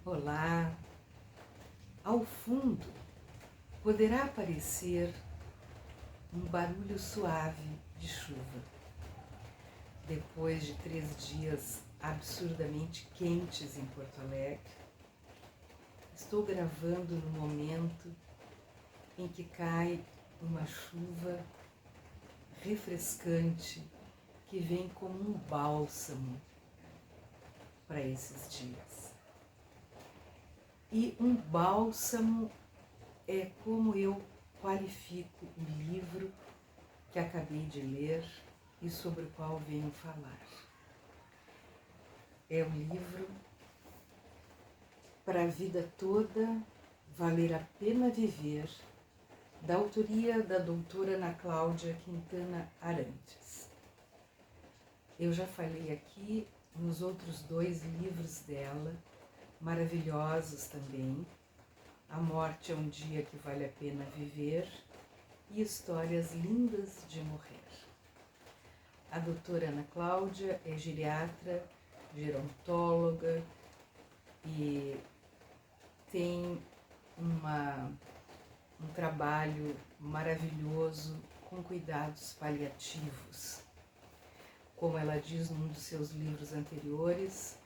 Olá! Ao fundo poderá aparecer um barulho suave de chuva. Depois de 3 dias absurdamente quentes em Porto Alegre, estou gravando no momento em que cai uma chuva refrescante que vem como um bálsamo para esses dias. E um bálsamo é como eu qualifico o livro que acabei de ler e sobre o qual venho falar. É um livro para a vida toda valer a pena viver, da autoria da doutora Ana Cláudia Quintana Arantes. Eu já falei aqui nos outros 2 livros dela, maravilhosos também, A Morte é um Dia que Vale a Pena Viver e Histórias Lindas de Morrer. A doutora Ana Cláudia é geriatra, gerontóloga e tem um trabalho maravilhoso com cuidados paliativos. Como ela diz num dos seus livros anteriores,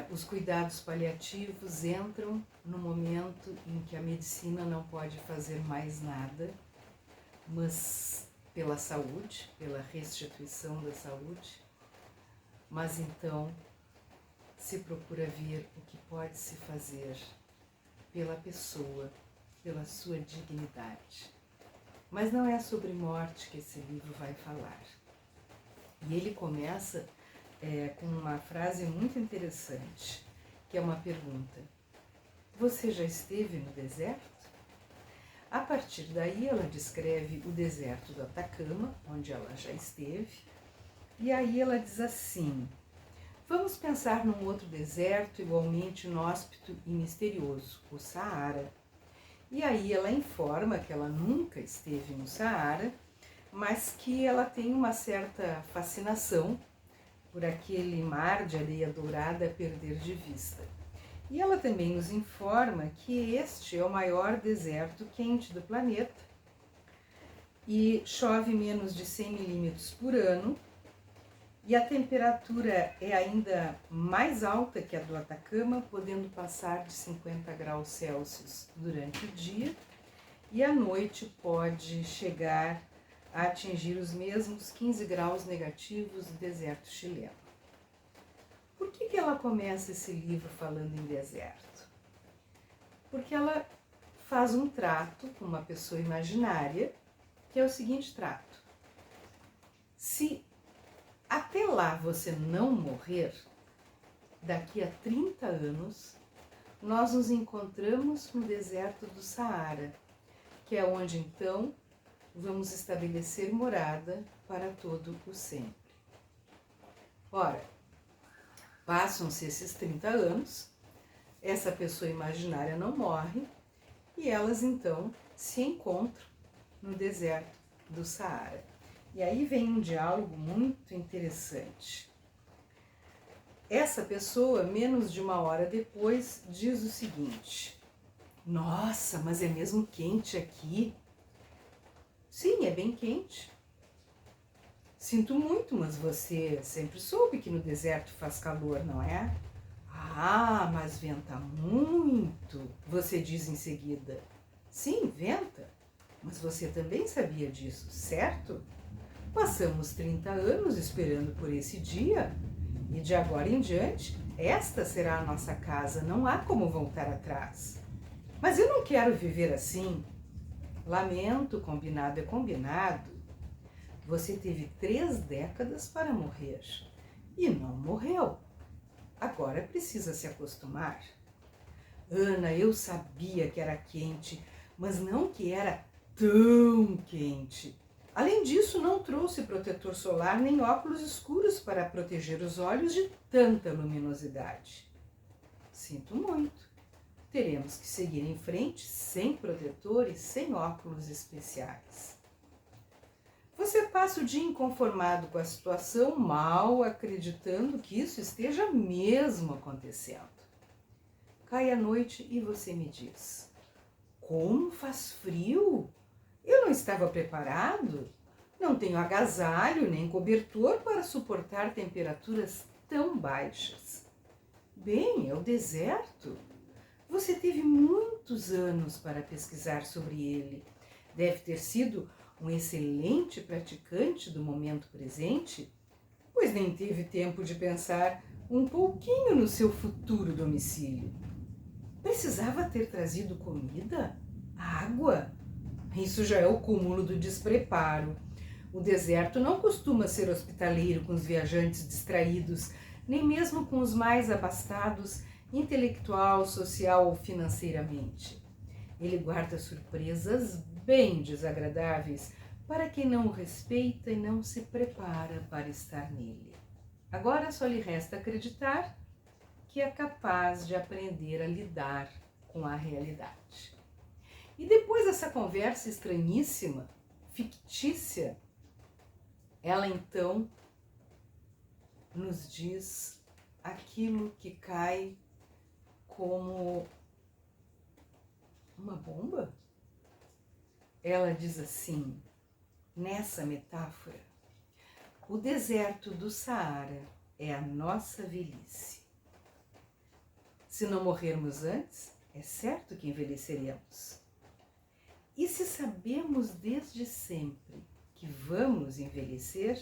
os cuidados paliativos entram no momento em que a medicina não pode fazer mais nada, mas pela saúde, pela restituição da saúde, mas então se procura ver o que pode se fazer pela pessoa, pela sua dignidade. Mas não é sobre morte que esse livro vai falar. E ele começa com uma frase muito interessante, que é uma pergunta. Você já esteve no deserto? A partir daí ela descreve o deserto do Atacama, onde ela já esteve, e aí ela diz assim: vamos pensar num outro deserto igualmente inóspito e misterioso, o Saara. E aí ela informa que ela nunca esteve no Saara, mas que ela tem uma certa fascinação por aquele mar de areia dourada a perder de vista. E ela também nos informa que este é o maior deserto quente do planeta e chove menos de 100 milímetros por ano, e a temperatura é ainda mais alta que a do Atacama, podendo passar de 50 graus Celsius durante o dia, e à noite pode chegar a atingir os mesmos 15 graus negativos do deserto chileno. Por que ela começa esse livro falando em deserto? Porque ela faz um trato com uma pessoa imaginária, que é o seguinte trato. Se até lá você não morrer, daqui a 30 anos, nós nos encontramos no deserto do Saara, que é onde então vamos estabelecer morada para todo o sempre. Ora, passam-se esses 30 anos, essa pessoa imaginária não morre e elas então se encontram no deserto do Saara. E aí vem um diálogo muito interessante. Essa pessoa, menos de 1 hora depois, diz o seguinte: nossa, mas é mesmo quente aqui. Sim, é bem quente. Sinto muito, mas você sempre soube que no deserto faz calor, não é? Ah, mas venta muito, você diz em seguida. Sim, venta, mas você também sabia disso, certo? Passamos 30 anos esperando por esse dia e de agora em diante, esta será a nossa casa, não há como voltar atrás. Mas eu não quero viver assim. Lamento, combinado é combinado. Você teve 3 décadas para morrer e não morreu. Agora precisa se acostumar. Ana, eu sabia que era quente, mas não que era tão quente. Além disso, não trouxe protetor solar nem óculos escuros para proteger os olhos de tanta luminosidade. Sinto muito. Teremos que seguir em frente sem protetor e sem óculos especiais. Você passa o dia inconformado com a situação, mal acreditando que isso esteja mesmo acontecendo. cai a noite e você me diz: como faz frio? Eu não estava preparado. Não tenho agasalho nem cobertor para suportar temperaturas tão baixas. Bem, é o deserto. Você teve muitos anos para pesquisar sobre ele. Deve ter sido um excelente praticante do momento presente, pois nem teve tempo de pensar um pouquinho no seu futuro domicílio. Precisava ter trazido comida? Água? Isso já é o cúmulo do despreparo. O deserto não costuma ser hospitaleiro com os viajantes distraídos, nem mesmo com os mais abastados, intelectual, social ou financeiramente. Ele guarda surpresas bem desagradáveis para quem não o respeita e não se prepara para estar nele. Agora só lhe resta acreditar que é capaz de aprender a lidar com a realidade. E depois dessa conversa estranhíssima, fictícia, ela então nos diz aquilo que cai como uma bomba. Ela diz assim, nessa metáfora: o deserto do Saara é a nossa velhice. Se não morrermos antes, é certo que envelheceremos. E se sabemos desde sempre que vamos envelhecer,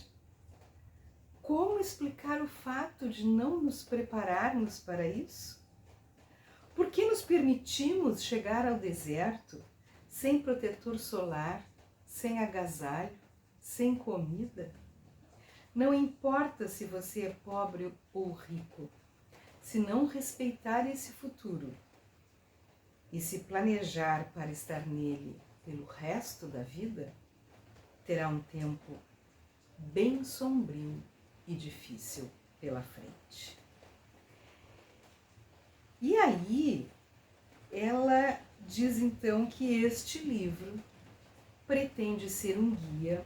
como explicar o fato de não nos prepararmos para isso? Por que nos permitimos chegar ao deserto sem protetor solar, sem agasalho, sem comida? Não importa se você é pobre ou rico, se não respeitar esse futuro e se planejar para estar nele pelo resto da vida, terá um tempo bem sombrio e difícil pela frente. E aí, ela diz então que este livro pretende ser um guia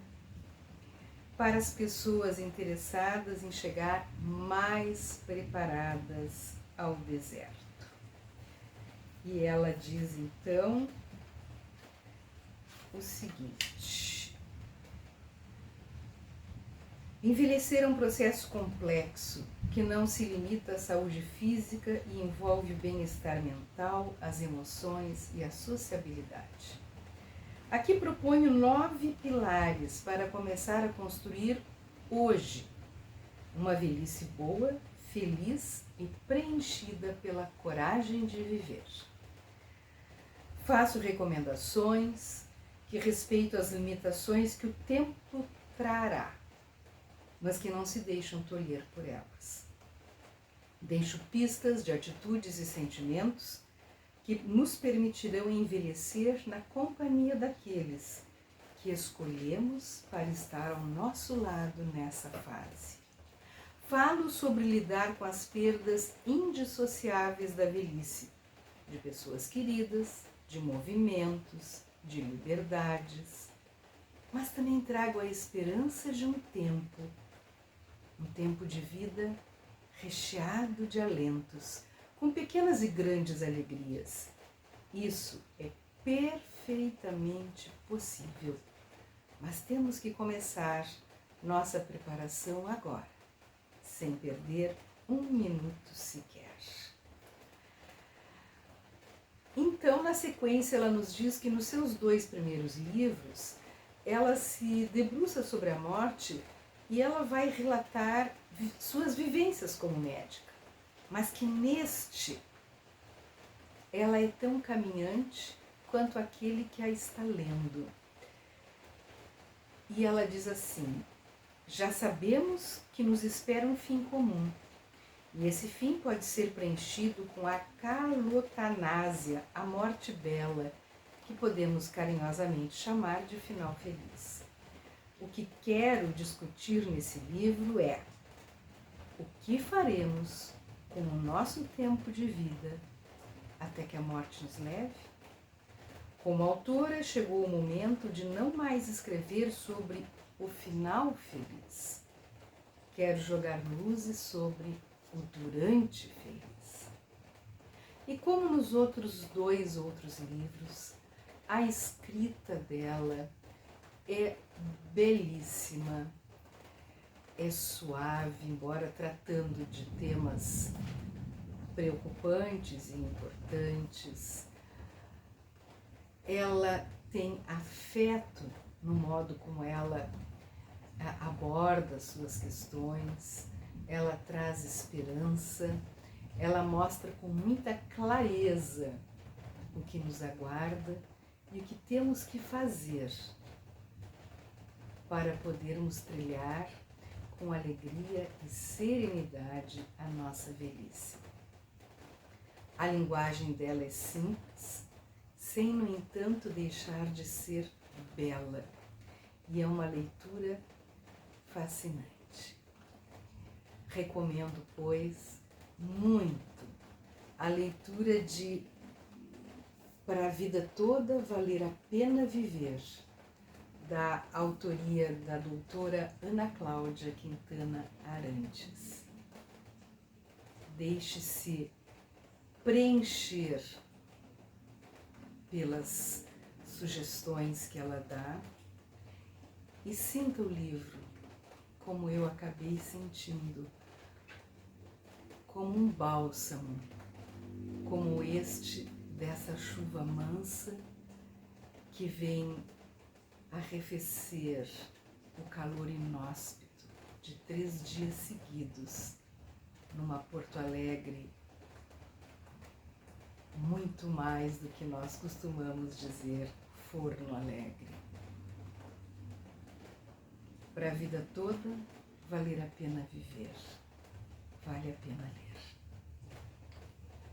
para as pessoas interessadas em chegar mais preparadas ao deserto. E ela diz então o seguinte: envelhecer é um processo complexo que não se limita à saúde física e envolve o bem-estar mental, as emoções e a sociabilidade. Aqui proponho 9 pilares para começar a construir hoje uma velhice boa, feliz e preenchida pela coragem de viver. Faço recomendações que respeitam as limitações que o tempo trará, mas que não se deixam tolher por elas. Deixo pistas de atitudes e sentimentos que nos permitirão envelhecer na companhia daqueles que escolhemos para estar ao nosso lado nessa fase. Falo sobre lidar com as perdas indissociáveis da velhice, de pessoas queridas, de movimentos, de liberdades, mas também trago a esperança de um tempo de vida recheado de alentos, com pequenas e grandes alegrias. Isso é perfeitamente possível, mas temos que começar nossa preparação agora, sem perder um minuto sequer. Então, na sequência, ela nos diz que nos seus 2 primeiros livros, ela se debruça sobre a morte e ela vai relatar suas vivências como médica, mas que neste ela é tão caminhante quanto aquele que a está lendo. E ela diz assim: já sabemos que nos espera um fim comum, e esse fim pode ser preenchido com a calotanásia, a morte bela, que podemos carinhosamente chamar de final feliz. O que quero discutir nesse livro é o que faremos com o nosso tempo de vida até que a morte nos leve? Como autora, chegou o momento de não mais escrever sobre o final feliz. Quero jogar luzes sobre o durante feliz. E como nos outros outros livros, a escrita dela é belíssima, é suave, embora tratando de temas preocupantes e importantes. Ela tem afeto no modo como ela aborda suas questões, ela traz esperança, ela mostra com muita clareza o que nos aguarda e o que temos que fazer para podermos trilhar com alegria e serenidade a nossa velhice. A linguagem dela é simples, sem, no entanto, deixar de ser bela, e é uma leitura fascinante. Recomendo, pois, muito a leitura de Para a Vida Toda Valer a Pena Viver, da autoria da doutora Ana Cláudia Quintana Arantes. Deixe-se preencher pelas sugestões que ela dá e sinta o livro como eu acabei sentindo, como um bálsamo, como este dessa chuva mansa que vem arrefecer o calor inóspito de 3 dias seguidos numa Porto Alegre muito mais do que nós costumamos dizer forno alegre. Para a vida toda, valer a pena viver, vale a pena ler.